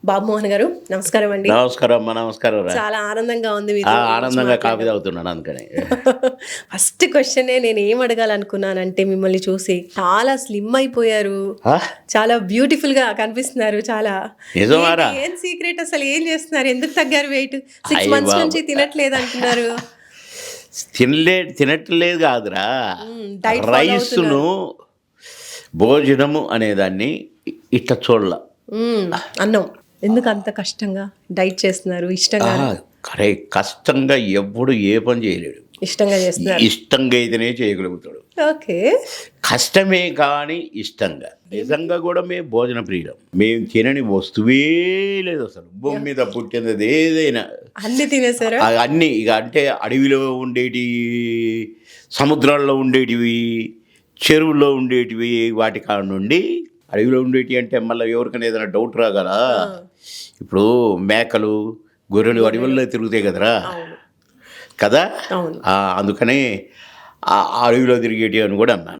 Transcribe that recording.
బాబు మోహన్ గారు నమస్కారం అండి. నమస్కారం అమ్మా, నమస్కారం రా. చాలా ఆనందంగా ఉంది మీతో ఆనందంగా కాఫీ తాగుతున్నాను అందుకని. ఫస్ట్ క్వశ్చన్ నేను ఏం అడగాలనుకున్నానంటే, మిమ్మల్ని చూసి చాలా స్లిమ్ అయిపోయారు, ఆ? చాలా బ్యూటిఫుల్ గా కనిపిస్తున్నారు. చాలా నిజమారా? ఏం సీక్రెట్ అసలు, ఏం చేస్తున్నారు, ఎందుకు తగ్గారు వెయిట్? 6 అయ్య months బాబు. నుంచి తినట్లేదు అంటున్నారు. తినట్లేదు కాదురా, డైట్ రైస్ను భోజనము అనేదాన్ని ఇట్లా చూడాల. అన్నం ఎందుకు అంత కష్టంగా డైట్ చేస్తున్నారు? ఇష్టంగా కరే కష్టంగా ఎప్పుడు ఏ పని చేయలేడు, ఇష్టంగా చేస్తున్నారు. ఇష్టంగా అయితేనే చేయగలుగుతాడు. ఓకే, కష్టమే కానీ ఇష్టంగా. నిజంగా కూడా మేము భోజన ప్రియులం. మేము తినని వస్తువే లేదు అసలు భూమి మీద పుట్టినది ఏదైనా. అన్ని తినేసారా? అన్నీ ఇక అంటే అడవిలో ఉండేటివి, సముద్రాల్లో ఉండేటివి, చెరువుల్లో ఉండేటివి, వాటి కాడ నుండి. అడవిలో ఉండేటివి అంటే మళ్ళీ ఎవరికైనా ఏదైనా డౌట్ రాగలరా? ఇప్పుడు మేకలు, గొర్రెలు అడవుల్లో తిరుగుతాయి కదరా, కదా. అందుకని ఆ అడవిలో తిరిగేటివి అని కూడా అన్నాను.